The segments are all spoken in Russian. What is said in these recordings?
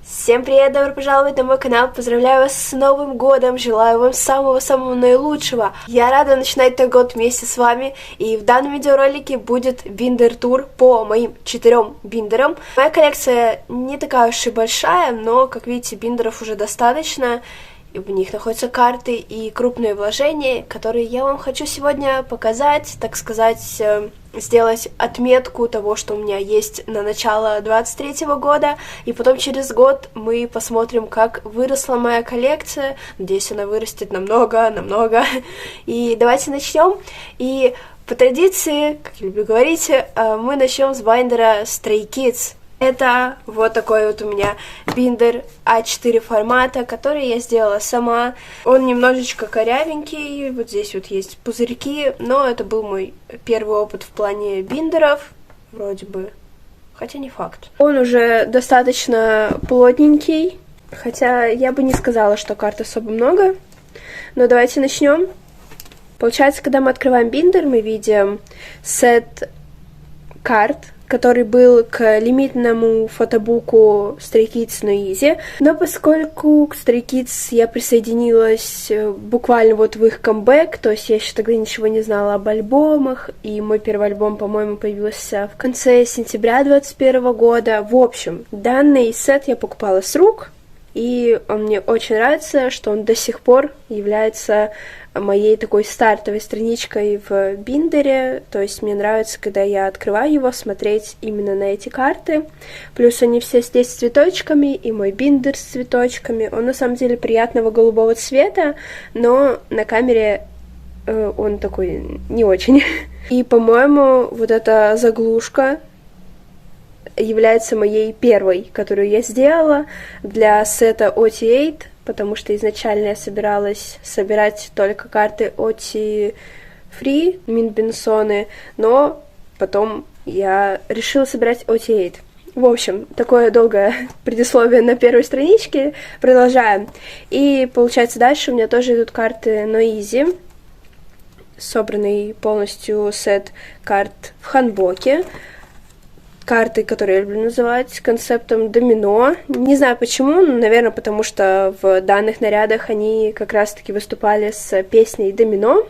Всем привет, добро пожаловать на мой канал, поздравляю вас с Новым годом, желаю вам самого-самого наилучшего. Я рада начинать этот год вместе с вами, и в данном видеоролике будет биндер-тур по моим 4 биндерам. Моя коллекция не такая уж и большая, но, как видите, биндеров уже достаточно. И в них находятся карты и крупные вложения, которые я вам хочу сегодня показать, так сказать, сделать отметку того, что у меня есть на начало 23 года, и потом через год мы посмотрим, как выросла моя коллекция. Надеюсь, она вырастет намного. И давайте начнем. И по традиции, как я люблю говорить, мы начнем с байндера Stray Kids. Это вот такой вот у меня биндер А4 формата, который я сделала сама. Он немножечко корявенький, вот здесь вот есть пузырьки, но это был мой первый опыт в плане биндеров, вроде бы, хотя не факт. Он уже достаточно плотненький, хотя я бы не сказала, что карт особо много, но давайте начнем. Получается, когда мы открываем биндер, мы видим сет карт, который был к лимитному фотобуку Stray Kids No Easy, но поскольку к Stray Kids я присоединилась буквально вот в их камбэк, то есть я еще тогда ничего не знала об альбомах, и мой первый альбом, по-моему, появился в конце сентября 2021 года. В общем, данный сет я покупала с рук, и он мне очень нравится, что он до сих пор является моей такой стартовой страничкой в биндере, то есть мне нравится, когда я открываю его, смотреть именно на эти карты, плюс они все здесь с цветочками, и мой биндер с цветочками, он на самом деле приятного голубого цвета, но на камере он такой не очень. И, по-моему, вот эта заглушка является моей первой, которую я сделала для сета OT8, потому что изначально я собиралась собирать только карты OT Free, Минбенсоны, но потом я решила собирать OT8. В общем, такое долгое предисловие на первой страничке. Продолжаем. И получается, дальше у меня тоже идут карты No Easy, собранный полностью сет карт в ханбоке. Карты, которые я люблю называть концептом домино. Не знаю почему, но, наверное, потому что в данных нарядах они как раз-таки выступали с песней «Домино».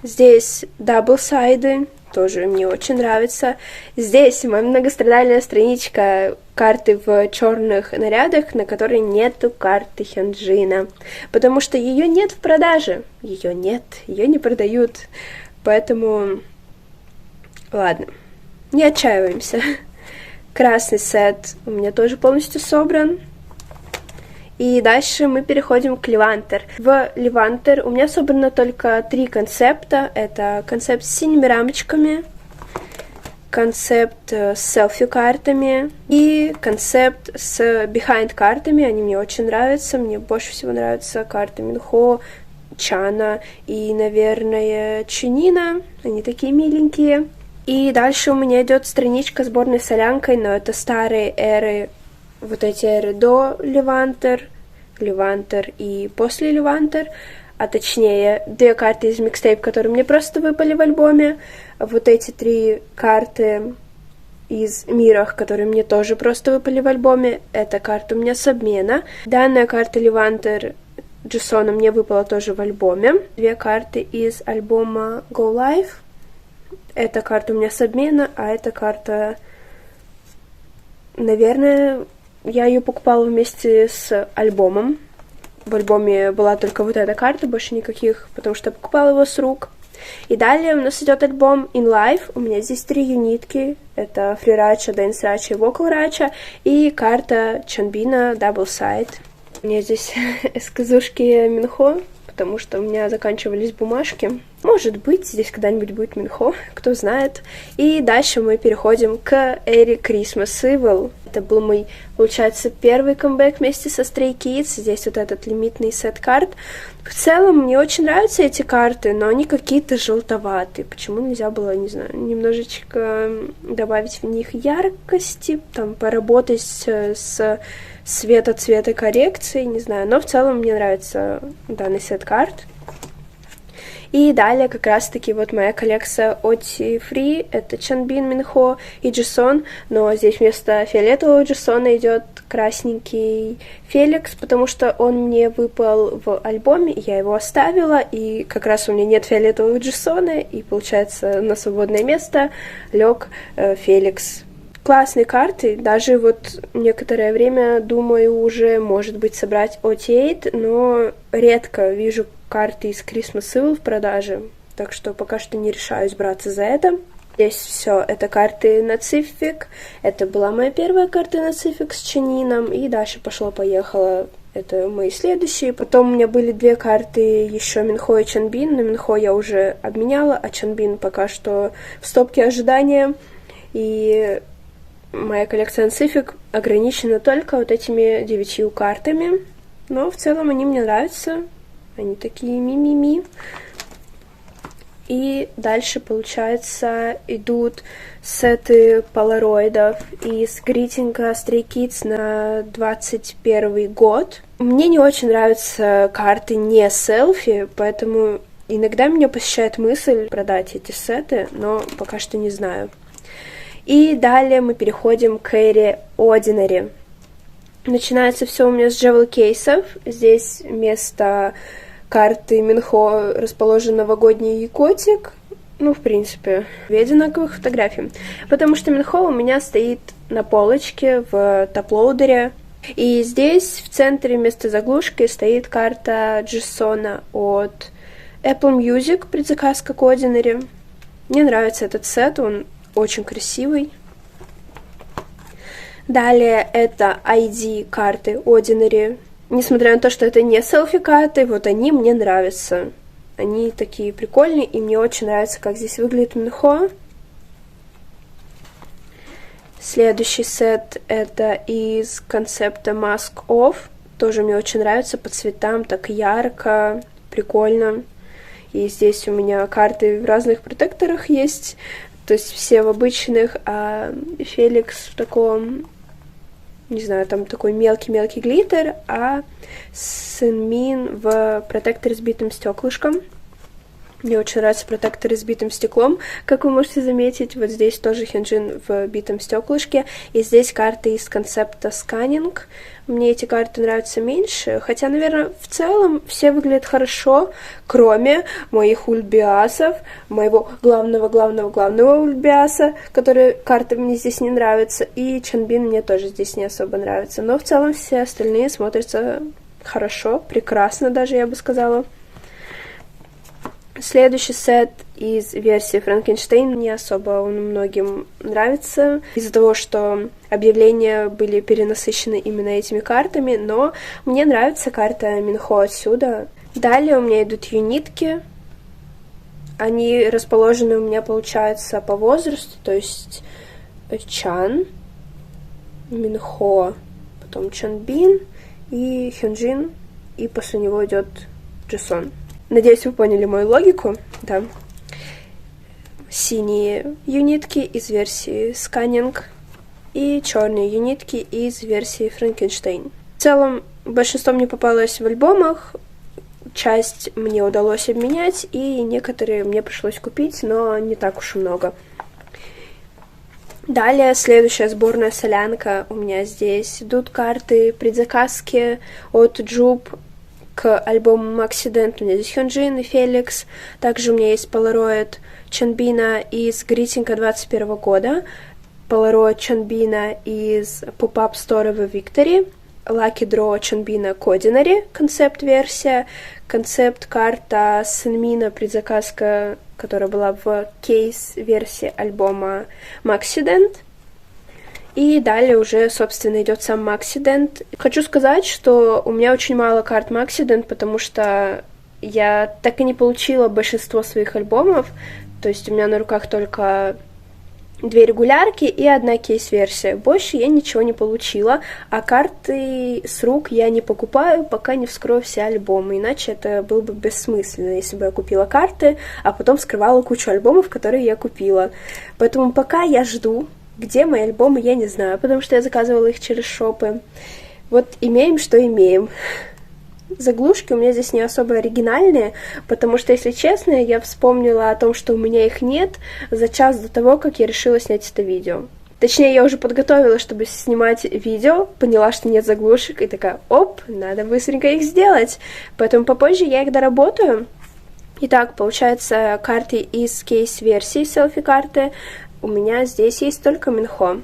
Здесь даблсайды, тоже мне очень нравится. Здесь моя многострадальная страничка карты в черных нарядах, на которой нету карты Хёнджина, потому что ее нет в продаже. Ее нет, ее не продают. Поэтому... Ладно, не отчаиваемся. Красный сет у меня тоже полностью собран. И дальше мы переходим к Левантер. В Левантер у меня собрано только 3 концепта. Это концепт с синими рамочками, концепт с селфи-картами и концепт с behind-картами. Они мне очень нравятся. Мне больше всего нравятся карты Минхо, Чана и, наверное, Чунина. Они такие миленькие. И дальше у меня идет страничка сборной солянкой, но это старые эры, вот эти эры до Левантер, Левантер и после Левантер, а точнее 2 карты из микстейп, которые мне просто выпали в альбоме, вот эти 3 карты из Мирах, которые мне тоже просто выпали в альбоме, это карта у меня с обмена. Данная карта Левантер Джессона мне выпала тоже в альбоме. 2 карты из альбома Go Live. Эта карта у меня с обмена, а эта карта, наверное, я ее покупала вместе с альбомом. В альбоме была только вот эта карта, больше никаких, потому что я покупала его с рук. И далее у нас идет альбом In Life. У меня здесь 3 юнитки. Это Free Рача, Dance Рача и Vocal Рача. И карта Чанбина Double Side. У меня здесь эскизушки Минхо, потому что у меня заканчивались бумажки. Может быть, здесь когда-нибудь будет Минхо, кто знает. И дальше мы переходим к эре Christmas Evil. Это был мой, получается, первый камбэк вместе со Stray Kids. Здесь вот этот лимитный сет карт. В целом, мне очень нравятся эти карты, но они какие-то желтоватые. Почему нельзя было, не знаю, немножечко добавить в них яркости, там, поработать с цветокоррекцией, не знаю. Но в целом мне нравится данный сет карт. И далее как раз-таки вот моя коллекция Otti Free, это Чанбин, Минхо и Джисон, но здесь вместо фиолетового Джисона идет красненький Феликс, потому что он мне выпал в альбоме, я его оставила, и как раз у меня нет фиолетового Джисона, и получается на свободное место лег Феликс. Классные карты, даже вот некоторое время думаю уже, может быть, собрать OT8, но редко вижу карты из Christmas Evil в продаже, так что пока что не решаюсь браться за это. Здесь все, это карты на Цифик, это была моя первая карта на Цифик с Чанином, и дальше пошло-поехало, это мои следующие. Потом у меня были две карты еще Минхо и Чанбин, но Минхо я уже обменяла, а Чанбин пока что в стопке ожидания, и моя коллекция на Цифик ограничена только вот этими 9 картами, но в целом они мне нравятся. Они такие ми-ми-ми. И дальше, получается, идут сеты полароидов из гритинга Stray Kids на 21 год. Мне не очень нравятся карты не селфи, поэтому иногда меня посещает мысль продать эти сеты, но пока что не знаю. И далее мы переходим к эре Ordinary. Начинается все у меня с джевел кейсов. Здесь вместо карты Минхо расположен новогодний котик. Ну, в принципе, две одинаковых фотографии. Потому что Минхо у меня стоит на полочке в топ-лоудере. И здесь в центре вместо заглушки стоит карта Джисона от Apple Music, предзаказ как Ordinary. Мне нравится этот сет, он очень красивый. Далее это ID-карты Ordinary. Несмотря на то, что это не селфи-карты, вот они мне нравятся. Они такие прикольные, и мне очень нравится, как здесь выглядит Минхо. Следующий сет это из концепта Mask Off. Тоже мне очень нравится, по цветам так ярко, прикольно. И здесь у меня карты в разных протекторах есть. То есть все в обычных, а Феликс в таком, не знаю, там такой мелкий-мелкий глиттер, а Синмин в протекторе с битым стеклышком. Мне очень нравятся протекторы с битым стеклом, как вы можете заметить. Вот здесь тоже Хёнджин в битом стеклышке. И здесь карты из концепта сканинг. Мне эти карты нравятся меньше. Хотя, наверное, в целом все выглядят хорошо, кроме моих ульбиасов, моего главного ульбиаса, которые карты мне здесь не нравятся. И Чанбин мне тоже здесь не особо нравится. Но в целом все остальные смотрятся хорошо, прекрасно даже, я бы сказала. Следующий сет из версии Франкенштейн не особо он многим нравится из-за того, что объявления были перенасыщены именно этими картами, но мне нравится карта Минхо отсюда. Далее у меня идут юнитки. Они расположены у меня, получается, по возрасту, то есть Чан, Минхо, потом Чанбин и Хёнджин, и после него идет Джисон. Надеюсь, вы поняли мою логику, да. Синие юнитки из версии Scanning и черные юнитки из версии Frankenstein. В целом, большинство мне попалось в альбомах, часть мне удалось обменять, и некоторые мне пришлось купить, но не так уж и много. Далее, следующая сборная солянка. У меня здесь идут карты предзаказки от Джуб к альбому Accident. У меня здесь Хёнджин и Феликс. Также у меня есть Polaroid Чанбина из Гритинга 21 года. Polaroid Чанбина из Pop-Up Store в Victory. Lucky Draw Чанбина к Ordinary, концепт-версия. Концепт-карта Синмина, предзаказка, которая была в кейс-версии альбома Accident. И далее уже, собственно, идет сам Accident. Хочу сказать, что у меня очень мало карт Accident, потому что я так и не получила большинство своих альбомов. То есть у меня на руках только 2 регулярки и 1 кейс-версия. Больше я ничего не получила, а карты с рук я не покупаю, пока не вскрою все альбомы. Иначе это было бы бессмысленно, если бы я купила карты, а потом вскрывала кучу альбомов, которые я купила. Поэтому пока я жду. Где мои альбомы, я не знаю, потому что я заказывала их через шопы. Вот имеем, что имеем. Заглушки у меня здесь не особо оригинальные, потому что, если честно, я вспомнила о том, что у меня их нет за час до того, как я решила снять это видео. Точнее, я уже подготовилась, чтобы снимать видео, поняла, что нет заглушек, и такая, оп, надо быстренько их сделать. Поэтому попозже я их доработаю. Итак, получается, карты из кейс-версии селфи-карты. У меня здесь есть только Минхо.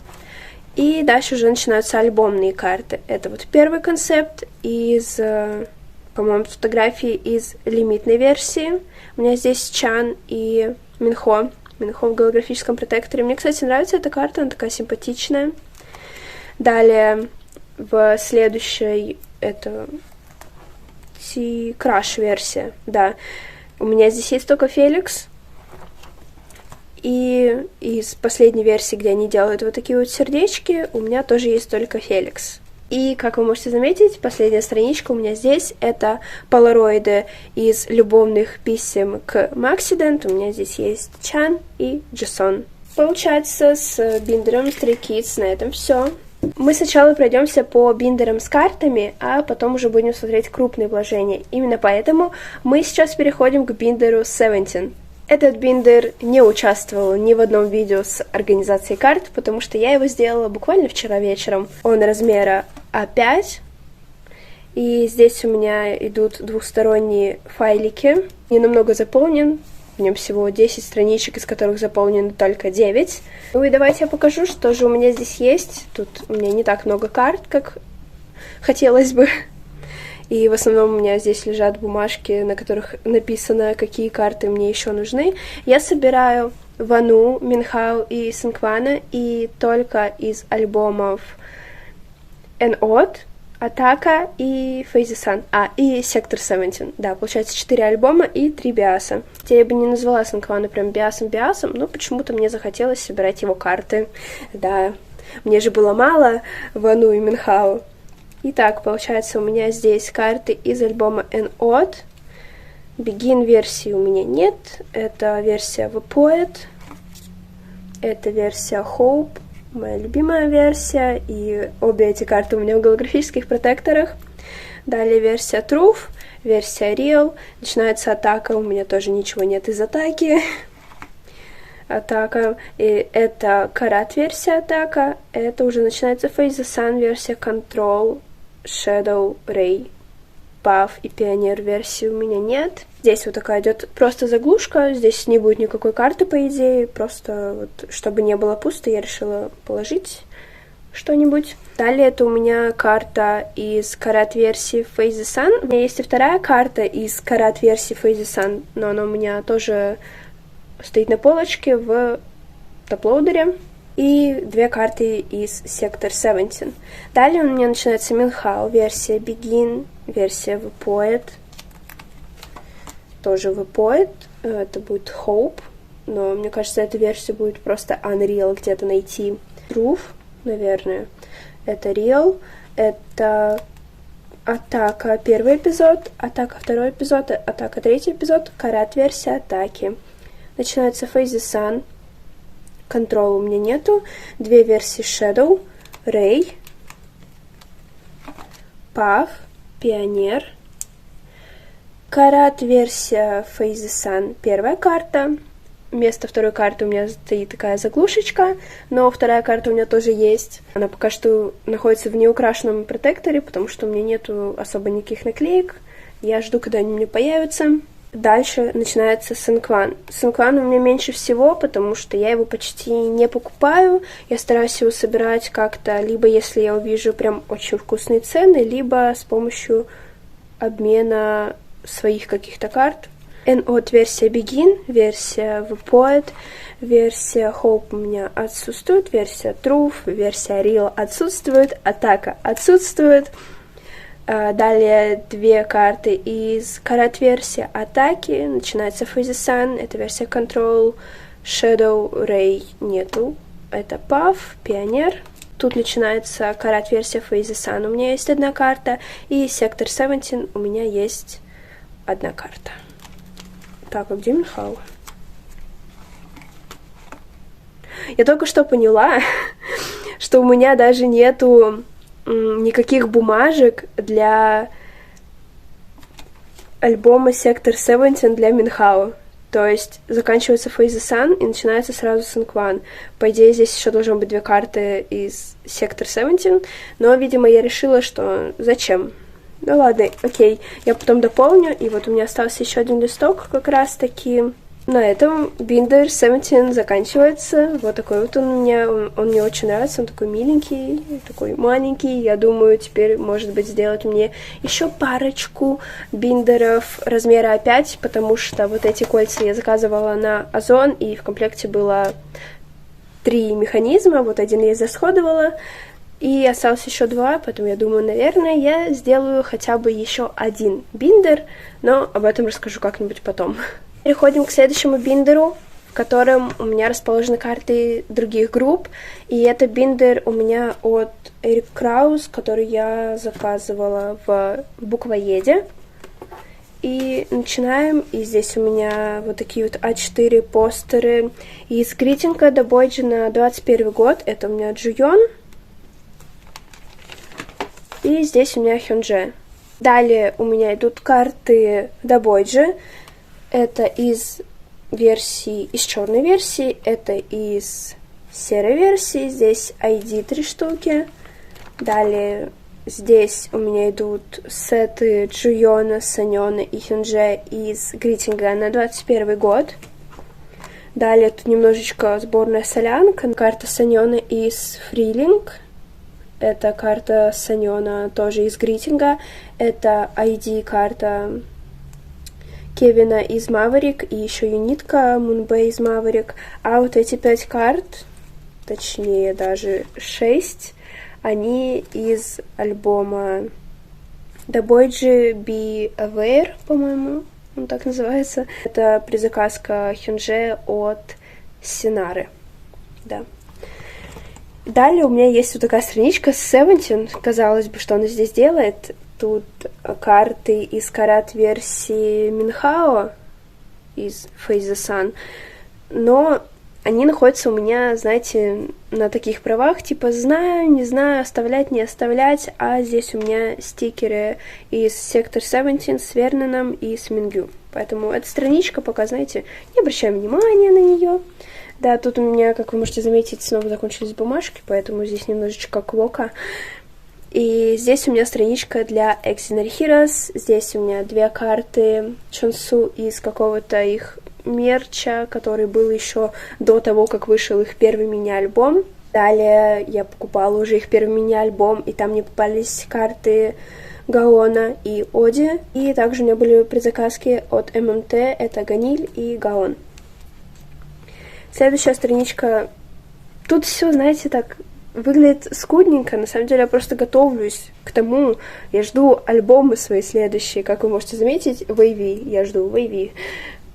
И дальше уже начинаются альбомные карты. Это вот первый концепт из, по-моему, фотографии из лимитной версии. У меня здесь Чан и Минхо. Минхо в голографическом протекторе. Мне, кстати, нравится эта карта, она такая симпатичная. Далее в следующей это Краш версия, да. У меня здесь есть только Феликс. И из последней версии, где они делают вот такие вот сердечки, у меня тоже есть только Феликс. И, как вы можете заметить, последняя страничка у меня здесь — это полароиды из любовных писем к Максидент. У меня здесь есть Чан и Джесон. Получается, с биндером Stray Kids на этом все. Мы сначала пройдемся по биндерам с картами, а потом уже будем смотреть крупные вложения. Именно поэтому мы сейчас переходим к биндеру 17. Этот биндер не участвовал ни в одном видео с организацией карт, потому что я его сделала буквально вчера вечером. Он размера А5, и здесь у меня идут двухсторонние файлики. Ненамного заполнен, в нем всего 10 страничек, из которых заполнено только 9. Ну и давайте я покажу, что же у меня здесь есть. Тут у меня не так много карт, как хотелось бы. И в основном у меня здесь лежат бумажки, на которых написано, какие карты мне еще нужны. Я собираю Вану, Минхао и Синквана, и только из альбомов N-Odd, Атака и Фейзи-сан. И Сектор 17. Да, получается 4 альбома и 3 биаса. Я бы не назвала Синквана прям биасом, но почему-то мне захотелось собирать его карты. Да, мне же было мало Вану и Минхао. Итак, получается, у меня здесь карты из альбома N-Odd. Begin версии у меня нет. Это версия The Poet. Это версия Hope, моя любимая версия. И обе эти карты у меня в голографических протекторах. Далее версия Truth, версия Real. Начинается атака, у меня тоже ничего нет из атаки. Атака. И это Карат версия атака. Это уже начинается Face the Sun версия Control. Shadow, Ray, Puff и Пионер версии у меня нет. Здесь вот такая идет просто заглушка. Здесь не будет никакой карты, по идее. Просто вот, чтобы не было пусто, я решила положить что-нибудь. Далее это у меня карта из Карат версии Face the Sun. У меня есть и вторая карта из Карат версии Face the Sun, но она у меня тоже стоит на полочке в топлоудере. И 2 карты из Сектор 17. Далее у меня начинается Минхао, версия Begin, версия The Poet. Тоже The Poet. Это будет Hope. Но мне кажется, эту версию будет просто Unreal где-то найти. Truth, наверное. Это Real. Это Атака первый эпизод, Атака второй эпизод, Атака третий эпизод, Карат версия атаки. Начинается Face the Sun. Control у меня нету. 2 версии Shadow, Ray, Puff, Пионер. Карат версия Face the Sun, первая карта. Вместо второй карты у меня стоит такая заглушечка, но вторая карта у меня тоже есть. Она пока что находится в неукрашенном протекторе, потому что у меня нету особо никаких наклеек. Я жду, когда они у меня появятся. Дальше начинается Синкван. Синкван у меня меньше всего, потому что я его почти не покупаю. Я стараюсь его собирать как-то, либо если я увижу прям очень вкусные цены, либо с помощью обмена своих каких-то карт. N-Odd версия Begin, версия The Poet, версия Hope у меня отсутствует, версия Truth, версия Real отсутствует, Атака отсутствует. Далее 2 карты из Карат версии атаки. Начинается Face the Sun, это версия Control, Shadow, Ray нету. Это Puff, Пионер. Тут начинается Карат версия Face the Sun. У меня есть 1 карта. И Сектор 17 у меня есть 1 карта. Так, а где Минхао? Я только что поняла, что у меня даже нету никаких бумажек для альбома Sector 17 для Минхао. То есть заканчивается Phase Sun и начинается сразу Seungkwan. По идее, здесь еще должны быть 2 карты из Sector 17, но, видимо, я решила, что зачем? Ну ладно, окей, я потом дополню, и вот у меня остался еще один листок как раз-таки. На этом Binder 17 заканчивается. Вот такой вот он у меня. Он мне очень нравится. Он такой миленький, такой маленький. Я думаю, теперь, может быть, сделать мне еще парочку биндеров размера 5, потому что вот эти кольца я заказывала на Озон, и в комплекте было 3 механизма. Вот один я израсходовала, и осталось еще 2, поэтому я думаю, наверное, я сделаю хотя бы еще один биндер, но об этом расскажу как-нибудь потом. Переходим к следующему биндеру, в котором у меня расположены карты других групп. И это биндер у меня от Эрик Краус, который я заказывала в буквоеде. И начинаем. И здесь у меня вот такие вот А4 постеры из гритинга Dabojji на 21 год. Это у меня Джуйон. И здесь у меня Hyunjae. Далее у меня идут карты Dabojji. Это из черной версии, это из серой версии, здесь ID 3 штуки. Далее здесь у меня идут сеты Джуйона, Саньона и Hyunjae из гритинга на 21 год. Далее тут немножечко сборная солянка, карта Саньона из Фрилинг. Это карта Саньона тоже из гритинга. Это ID карта Кевина из Maverick и еще юнитка Moonbay из Maverick. А вот эти 5 карт, точнее даже 6, они из альбома Dabojji Be Aware, по-моему, он так называется. Это предзаказка Hyunjae от Синары. Да. Далее у меня есть вот такая страничка с Seventeen. Казалось бы, что она здесь делает. Тут карты из карат-версии Минхао из Phase Sun, но они находятся у меня, знаете, на таких правах, типа знаю, не знаю, оставлять, не оставлять, а здесь у меня стикеры из Sector 17 с Верноном и с Мингю. Поэтому эта страничка пока, знаете, не обращаем внимания на нее. Да, тут у меня, как вы можете заметить, снова закончились бумажки, поэтому здесь немножечко клока. И здесь у меня страничка для Extraordinary Heroes. Здесь у меня 2 карты Чонсу из какого-то их мерча, который был еще до того, как вышел их первый мини-альбом. Далее я покупала уже их первый мини-альбом, и там мне попались карты Гаона и Оди. И также у меня были предзаказки от ММТ, это Ганиль и Гаон. Следующая страничка. Тут все, знаете, так выглядит скудненько. На самом деле я просто готовлюсь к тому. Я жду альбомы свои следующие. Как вы можете заметить, Wavy. Я жду Wavy.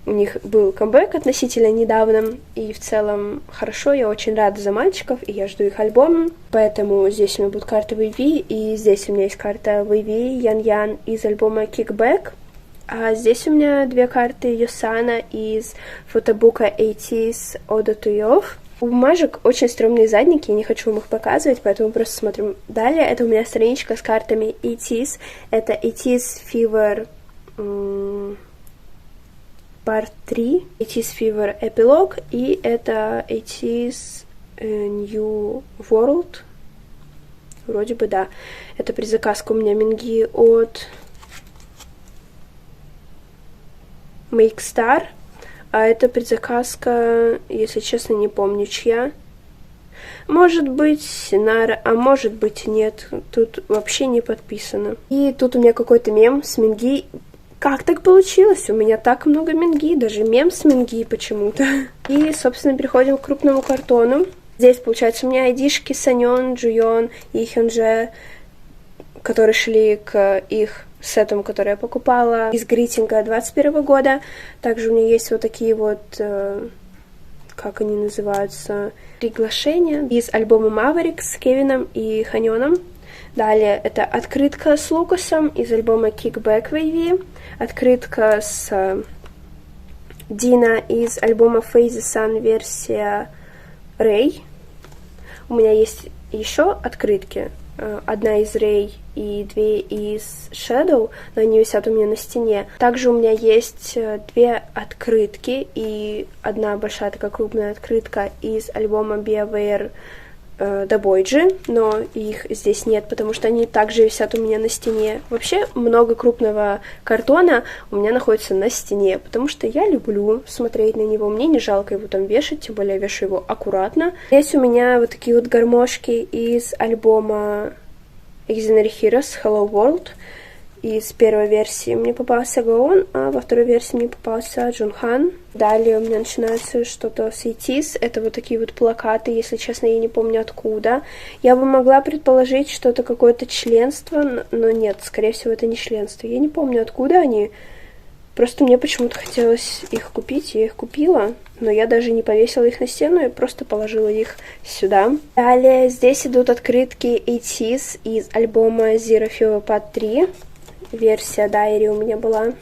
У них был камбэк относительно недавно. И в целом хорошо. Я очень рада за мальчиков. И я жду их альбом. Поэтому здесь у меня будут карты Wavy. И здесь у меня есть карта Wavy Ян Ян из альбома Kickback. А здесь у меня 2 карты Йосана из фотобука 80's Oda to Youth. У бумажек очень стрёмные задники, я не хочу вам их показывать, поэтому просто смотрим. Далее это у меня страничка с картами 80's. Это 80's Fever Part 3, 80's Fever Epilogue, и это 80's New World. Вроде бы да. Это предзаказка у меня Минги от Make Star. А это предзаказка, если честно, не помню, чья. Может быть, Синара, а может быть, нет. Тут вообще не подписано. И тут у меня какой-то мем с Минги. Как так получилось? У меня так много Минги, даже мем с Минги почему-то. И, собственно, переходим к крупному картону. Здесь, получается, у меня айдишки Саньон, Джуйон и Hyunjae, которые шли к их сетам, которые я покупала из гритинга 21 года. Также у меня есть вот такие вот, как они называются, приглашения из альбома Maverick с Кевином и Ханьоном. Далее это открытка с Лукасом из альбома Kickback Wavy, открытка с Дина из альбома Phase Sun версия Ray. У меня есть еще открытки. одна из Рэй и две из Shadow, но они висят у меня на стене. Также у меня есть две открытки и одна большая такая крупная открытка из альбома BioWare Dabojji, но их здесь нет, потому что они также висят у меня на стене. Вообще много крупного картона у меня находится на стене, потому что я люблю смотреть на него, мне не жалко его там вешать, тем более я вешаю его аккуратно. Здесь у меня вот такие вот гармошки из альбома Extraordinary Heroes Hello World. Из первой версии мне попался Гаон, а во второй версии мне попался Джунхан. Далее у меня начинается что-то с ETs. Это вот такие вот плакаты, если честно, я не помню откуда. Я бы могла предположить, что это какое-то членство, но нет, скорее всего, это не членство. Я не помню, откуда они. Просто мне почему-то хотелось их купить, я их купила, но я даже не повесила их на стену, я просто положила их сюда. Далее здесь идут открытки ETs из альбома Zero Fever Part 3. Версия Diary у меня была.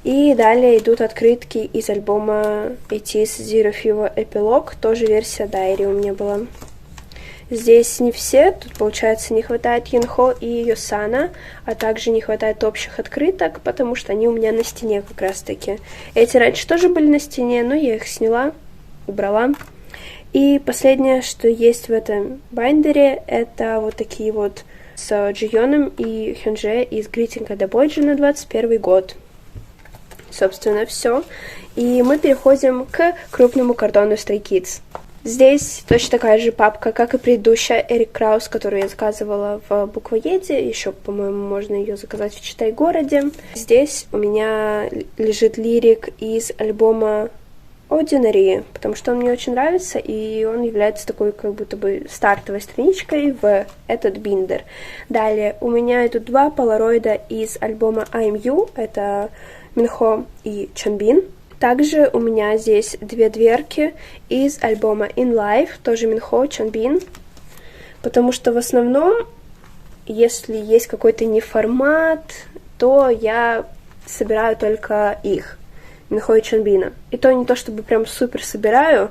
И далее идут открытки из альбома ETs Zero Fever Epilogue, тоже версия Diary у меня была. Здесь не все, тут, получается, не хватает Юнхо и Йосана, а также не хватает общих открыток, потому что они у меня на стене как раз-таки. Эти раньше тоже были на стене, но я их сняла, убрала. И последнее, что есть в этом байндере, это вот такие вот с Джиёном и Хёнже из Гритинга Dabojji на 21 год. Собственно, все. И мы переходим к крупному картону Stray Kids. Здесь точно такая же папка, как и предыдущая Эрик Краус, которую я заказывала в Буквоеде. Еще, по-моему, можно ее заказать в Читай-городе. Здесь у меня лежит лирик из альбома Ordinary, потому что он мне очень нравится, и он является такой как будто бы стартовой страничкой в этот биндер. Далее у меня идут два полароида из альбома I'm You, это Минхо и Чонбин. Также у меня здесь две дверки из альбома In Life, тоже Минхо, Чонбин, потому что в основном, если есть какой-то неформат, то я собираю только их. Минхо и Чонбина. И то не то, чтобы прям супер собираю.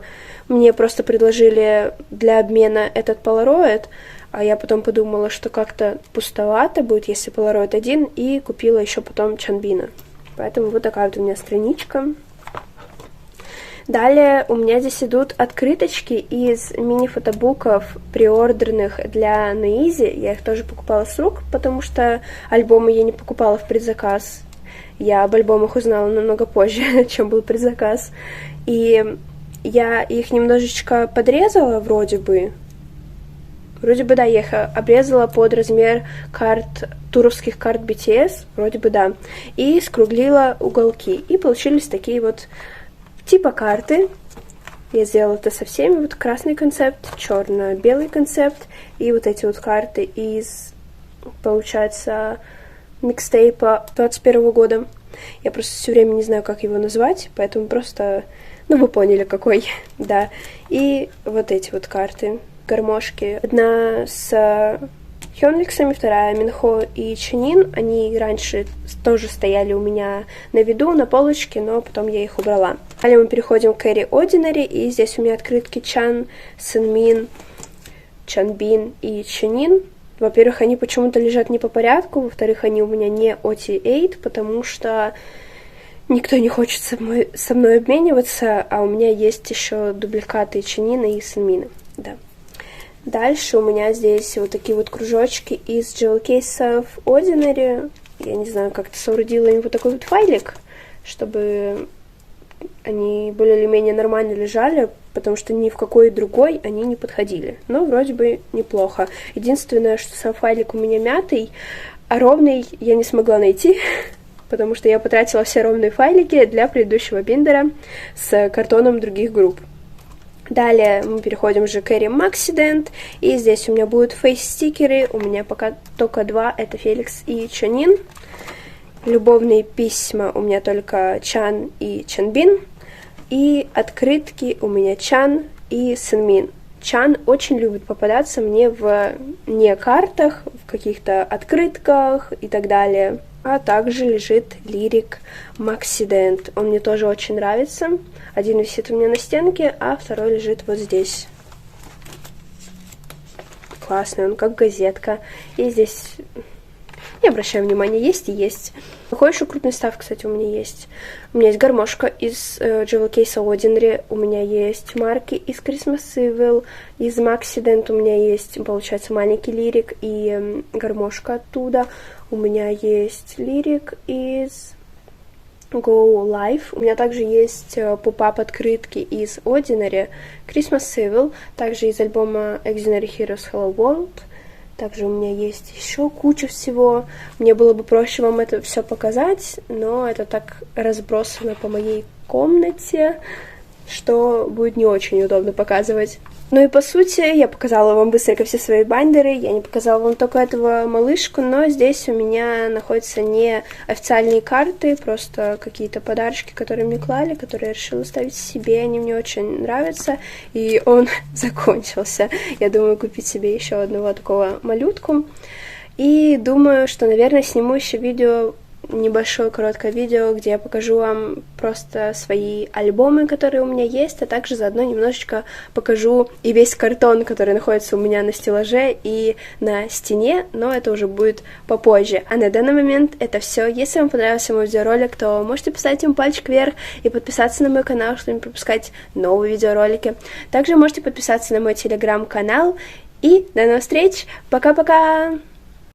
Мне просто предложили для обмена этот полароид, а я потом подумала, что как-то пустовато будет, если полароид один, и купила еще потом Чонбина. Поэтому вот такая вот у меня страничка. Далее у меня здесь идут открыточки из мини-фотобуков, приордерных для Noeasy. Я их тоже покупала с рук, потому что альбомы я не покупала в предзаказ. Я об альбомах узнала намного позже, чем был предзаказ. И я их немножечко подрезала вроде бы. Вроде бы, да, я их обрезала под размер карт, туровских карт BTS. Вроде бы, да. И скруглила уголки. И получились такие вот типа карты. Я сделала это со всеми. Вот красный концепт, черно-белый концепт. И вот эти вот карты из, получается, микстейпа 21 года. Я просто все время не знаю, как его назвать, поэтому просто, ну, вы поняли, какой, да. И вот эти вот карты, гармошки. Одна с Хёнликсами, вторая Минхо и Ченин. Они раньше тоже стояли у меня на виду, на полочке, но потом я их убрала. Далее мы переходим к Эри Ordinary, и здесь у меня открытки Чан, Сэнмин, Чанбин и Ченин. Во-первых, они почему-то лежат не по порядку, во-вторых, они у меня не OT8, потому что никто не хочет со мной обмениваться, а у меня есть еще дубликаты Ченина и Сэнмина. Да. Дальше у меня здесь вот такие вот кружочки из джевел-кейсов Ordinary. Я не знаю, как-то соорудила им вот такой вот файлик, чтобы они более или менее нормально лежали, потому что ни в какой другой они не подходили. Но вроде бы неплохо. Единственное, что сам файлик у меня мятый, а ровный я не смогла найти, потому что я потратила все ровные файлики для предыдущего биндера с картоном других групп. Далее мы переходим же к Эри Maxident, и здесь у меня будут фейс-стикеры, у меня пока только два, это Феликс и Чонин. Любовные письма у меня только Чан и Чанбин. И открытки у меня Чан и Сэнмин. Чан очень любит попадаться мне в не картах, в каких-то открытках и так далее. А также лежит лирик Maxident. Он мне тоже очень нравится. Один висит у меня на стенке, а второй лежит вот здесь. классный, он как газетка. И здесь не обращаю внимания, есть и есть. Такой еще крупный став, кстати, у меня есть. У меня есть гармошка из Jewel Case Ordinary, у меня есть марки из Christmas Evil, из Maxident у меня есть, получается, маленький лирик и гармошка оттуда. У меня есть лирик из Go Live. У меня также есть поп-ап открытки из Ordinary, Christmas Evil, также из альбома Extraordinary Heroes Hello World. Также у меня есть еще куча всего. Мне было бы проще вам это все показать, но это так разбросано по моей комнате, что будет не очень удобно показывать. Ну и по сути, я показала вам быстренько все свои бандеры, я не показала вам только этого малышку, но здесь у меня находятся не официальные карты, просто какие-то подарочки, которые мне клали, которые я решила ставить себе, они мне очень нравятся, и он закончился. Я думаю купить себе еще одного такого малютку, и думаю, что, наверное, сниму еще видео, небольшое короткое видео, где я покажу вам просто свои альбомы, которые у меня есть, а также заодно немножечко покажу и весь картон, который находится у меня на стеллаже и на стене, но это уже будет попозже. А на данный момент это все. Если вам понравился мой видеоролик, то можете поставить ему пальчик вверх и подписаться на мой канал, чтобы не пропускать новые видеоролики. Также можете подписаться на мой телеграм-канал. И до новых встреч! Пока-пока!